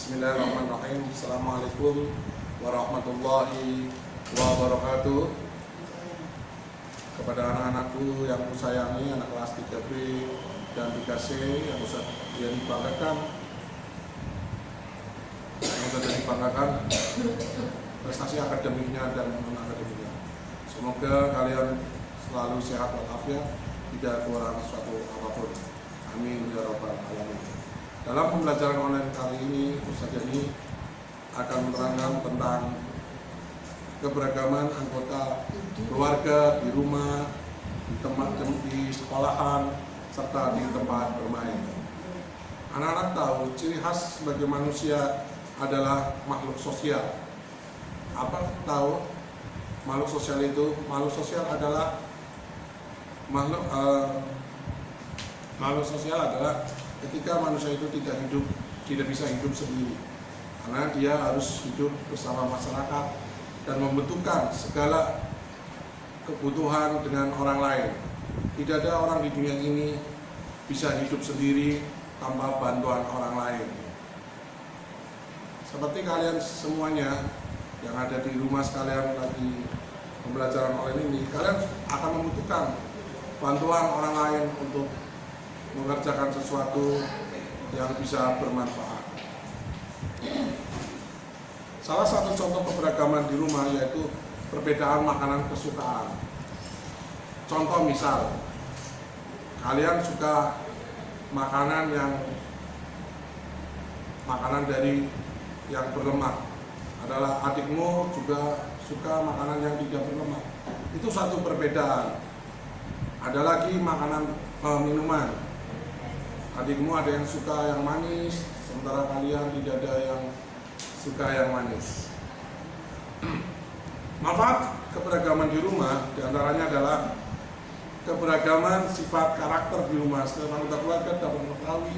Bismillahirrahmanirrahim. Assalamualaikum warahmatullahi wabarakatuh. Kepada anak-anakku yang aku sayangi, anak kelas 3B dan 3C yang dibanggakan prestasi akademiknya dan non-akademiknya. Semoga kalian selalu sehat walafiat, tidak kurang suatu apapun. Amin ya rabbal alamin. Dalam pembelajaran online kali ini, Ustaz Jani akan menerangkan tentang keberagaman anggota keluarga di rumah, di sekolahan, serta di tempat bermain. Anak-anak tahu ciri khas sebagai manusia adalah makhluk sosial. Apa tahu makhluk sosial itu? Makhluk sosial adalah makhluk sosial adalah ketika manusia itu tidak bisa hidup sendiri, karena dia harus hidup bersama masyarakat dan membutuhkan segala kebutuhan dengan orang lain. Tidak ada orang di dunia ini bisa hidup sendiri tanpa bantuan orang lain. Seperti kalian semuanya yang ada di rumah sekalian lagi pembelajaran online ini, kalian akan membutuhkan bantuan orang lain untuk mengerjakan sesuatu yang bisa bermanfaat. Salah satu contoh keberagaman di rumah yaitu perbedaan makanan kesukaan. Contoh misal, kalian suka makanan dari yang berlemak, adalah adikmu juga suka makanan yang tidak berlemak. Itu satu perbedaan. Ada lagi makanan minuman. Adikmu ada yang suka yang manis, sementara kalian tidak ada yang suka yang manis. Manfaat keberagaman di rumah diantaranya adalah keberagaman sifat karakter di rumah. Setiap anggota keluarga dapat mengetahui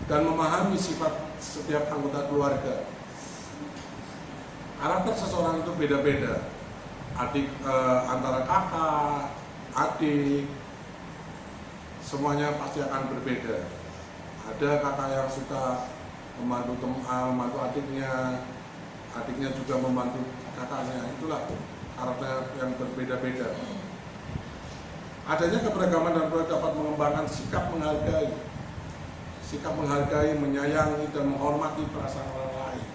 dan memahami sifat setiap anggota keluarga. Karakter seseorang itu beda-beda. Antara kakak, adik, semuanya pasti akan berbeda. Ada kakak yang suka membantu adiknya juga membantu kakaknya. Itulah karakter yang berbeda-beda. Adanya keberagaman dan dapat mengembangkan sikap menghargai, menyayangi dan menghormati perasaan orang lain.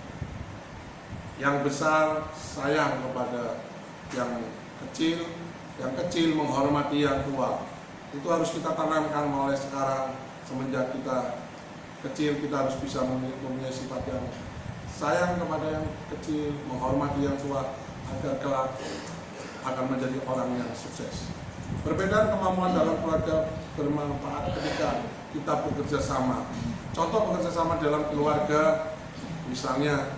Yang besar sayang kepada yang kecil menghormati yang tua. Itu harus kita tanamkan mulai sekarang. Semenjak kita kecil, kita harus bisa mempunyai sifat yang sayang kepada yang kecil, menghormati yang tua, agar kelak akan menjadi orang yang sukses. Perbedaan kemampuan dalam keluarga bermanfaat ketika kita bekerja sama. Contoh bekerja sama dalam keluarga, misalnya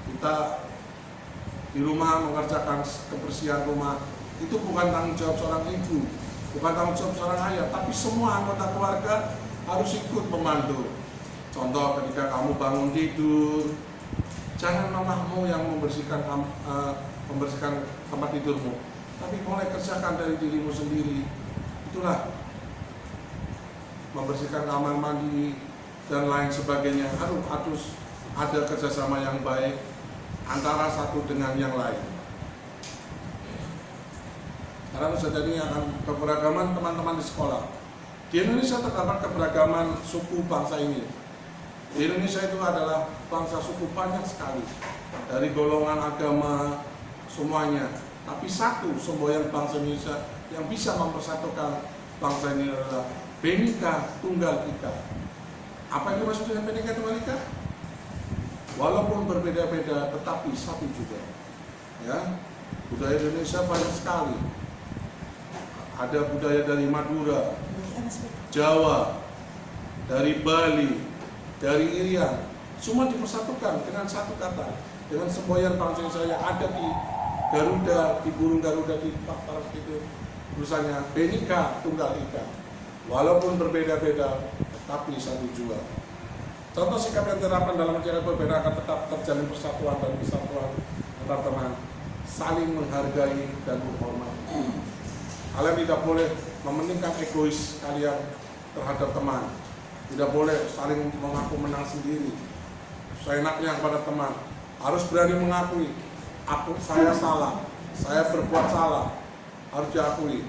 kita di rumah mengerjakan kebersihan rumah, itu bukan tanggung jawab seorang ibu, bukan tanggung jawab seorang ayah, tapi semua anggota keluarga harus ikut membantu. Contoh ketika kamu bangun tidur, jangan mamahmu yang membersihkan tempat tidurmu, tapi mulai kerjakan dari dirimu sendiri. Itulah membersihkan kamar mandi dan lain sebagainya. Harus ada kerjasama yang baik antara satu dengan yang lain. Karena jadi akan keberagaman teman-teman di sekolah. Di Indonesia terdapat keberagaman suku bangsa ini. Di Indonesia itu adalah bangsa suku banyak sekali, dari golongan agama semuanya. Tapi satu semboyan bangsa Indonesia yang bisa mempersatukan bangsa ini adalah Bhinneka Tunggal Ika. Apa itu maksud dengan Bhinneka Tunggal Ika? Walaupun berbeda-beda, tetapi satu juga. Ya, budaya Indonesia banyak sekali. Ada budaya dari Madura, Jawa, dari Bali, dari Irian, semua dipersatukan dengan satu kata, dengan semboyan bangsa Indonesia yang ada di Garuda, di burung Garuda, di Paras itu tulisannya Bhinneka Tunggal Ika. Walaupun berbeda-beda, tetapi satu jua. Contoh sikap yang terapkan dalam menjaga perbedaan akan tetap terjalin persatuan dan kesatuan antar teman, saling menghargai dan menghormati. Kalian tidak boleh mementingkan egois kalian terhadap teman. Tidak boleh saling mengaku menang sendiri. seenaknya kepada teman. Harus berani mengakui, saya salah, saya berbuat salah, harus diakui.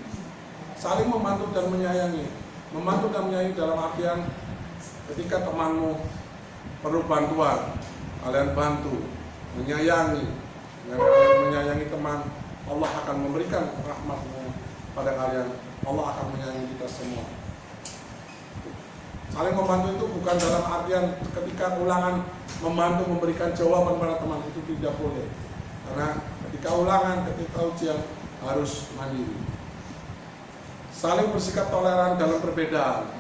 Saling membantu dan menyayangi. Membantu dan menyayangi dalam artian ketika temanmu perlu bantuan, kalian bantu, menyayangi. Dengan kalian menyayangi teman, Allah akan memberikan rahmat-Nya pada kalian. Allah akan menyayangi kita semua. Saling membantu itu bukan dalam artian ketika ulangan membantu memberikan jawaban pada teman, itu tidak boleh. Karena ketika ulangan, ketika ujian harus mandiri. Saling bersikap toleran dalam perbedaan.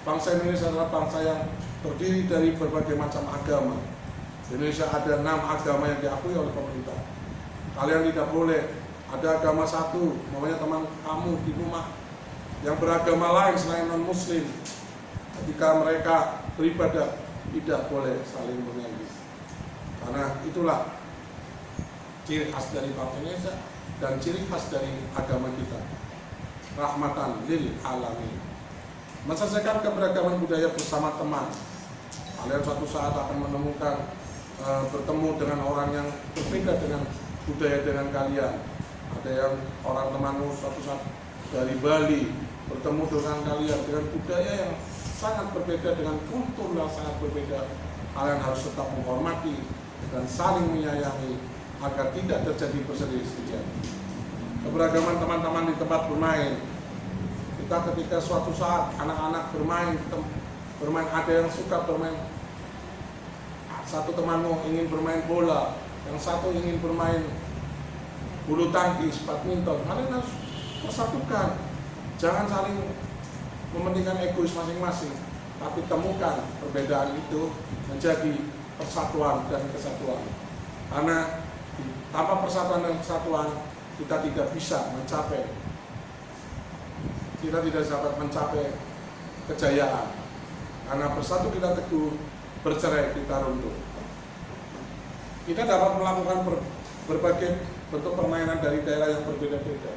Bangsa Indonesia adalah bangsa yang terdiri dari berbagai macam agama. Di Indonesia ada 6 agama yang diakui oleh pemerintah. Kalian tidak boleh ada agama satu, namanya teman kamu di rumah yang beragama lain selain non-muslim. Ketika mereka beribadah, tidak boleh saling mengganggu. Karena itulah ciri khas dari bangsa Indonesia dan ciri khas dari agama kita. Rahmatan lil alamin. Menyelesaikan keberagaman budaya bersama teman. Kalian suatu saat akan menemukan bertemu dengan orang yang berbeda dengan budaya dengan kalian. Ada yang orang temanmu suatu saat dari Bali bertemu dengan kalian dengan budaya yang sangat berbeda, dengan kultur yang sangat berbeda. Kalian harus tetap menghormati dan saling menyayangi agar tidak terjadi perselisihan. Keberagaman teman-teman di tempat bermain. Kita ketika suatu saat anak-anak bermain, ada yang suka bermain. Satu temanmu ingin bermain bola, yang satu ingin bermain bulu tangkis, badminton. Kalian harus persatukan. Jangan saling mementingkan egois masing-masing, tapi temukan perbedaan itu menjadi persatuan dan kesatuan. Karena tanpa persatuan dan kesatuan kita tidak bisa mencapai kejayaan. Karena bersatu kita teguh, bercerai kita runtuh. Kita dapat melakukan berbagai bentuk permainan dari daerah yang berbeda-beda.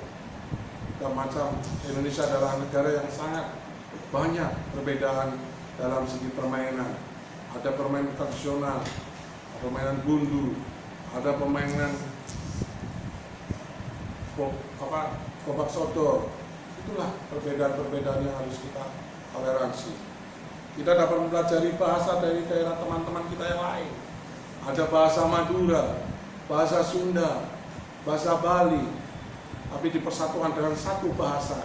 Macam Indonesia adalah negara yang sangat banyak perbedaan dalam segi permainan. Ada permainan tradisional, permainan gundu, ada permainan kobak sodor. Itulah perbedaan-perbedaan yang harus kita toleransi. Kita dapat mempelajari bahasa dari daerah teman-teman kita yang lain. Ada bahasa Madura, bahasa Sunda, bahasa Bali, tapi dipersatukan dengan satu bahasa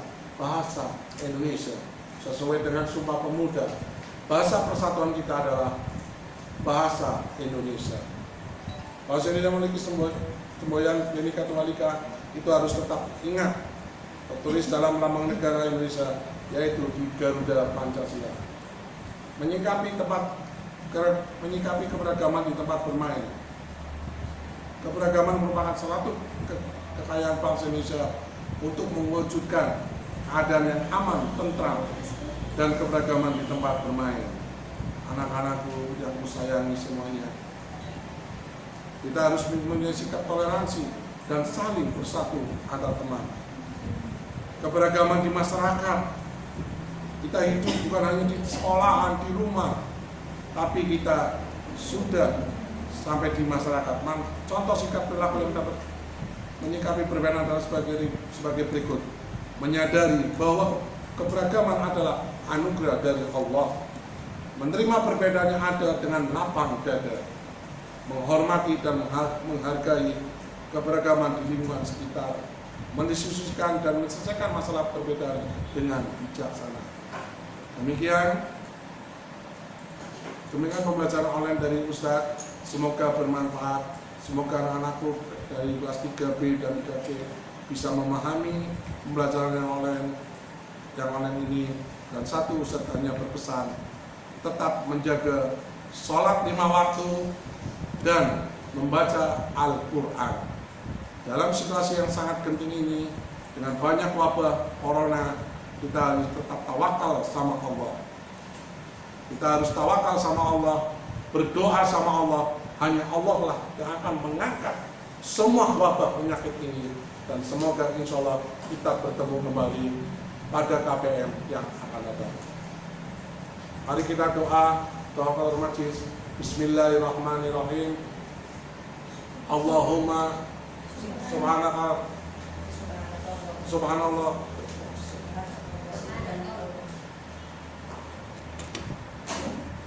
Indonesia, sesuai dengan Sumpah Pemuda. Bahasa persatuan kita adalah bahasa Indonesia. Bahasa Indonesia memiliki semboyan Bhinneka Tunggal Ika, itu harus tetap ingat, tertulis dalam lambang negara Indonesia, yaitu di Garuda Pancasila. Menyikapi keberagaman di tempat bermain. Keberagaman merupakan salah satu kekayaan bangsa Indonesia untuk mewujudkan keadaan yang aman, tentram, dan keberagaman di tempat bermain. Anak-anakku yang kusayangi semuanya, kita harus mempunyai sikap toleransi dan saling bersatu antar teman. Keberagaman di masyarakat, kita hidup bukan hanya di sekolahan, di rumah, tapi kita sudah sampai di masyarakat. Contoh sikap perilaku yang dapat menyikapi perbedaan adalah sebagai berikut. Menyadari bahwa keberagaman adalah anugerah dari Allah. Menerima perbedaan yang ada dengan lapang dada. Menghormati dan menghargai keberagaman di lingkungan sekitar. Mendiskusikan dan menyelesaikan masalah perbedaan dengan bijaksana. Demikian pembelajaran online dari Ustadz. Semoga bermanfaat. Semoga anak-anakku dari kelas 3B dan 3C bisa memahami pembelajaran yang online ini. Dan satu, Ustadz hanya berpesan, tetap menjaga sholat 5 waktu dan membaca Al-Quran. Dalam situasi yang sangat genting ini, dengan banyak wabah corona, kita harus tetap tawakal sama Allah. Kita harus tawakal sama Allah, berdoa sama Allah. Hanya Allah lah yang akan mengangkat semua wabah penyakit ini. Dan semoga insya Allah kita bertemu kembali pada KPM yang akan datang. Mari kita doa khair majlis. Bismillahirrahmanirrahim. Allahumma subhanaka subhanallah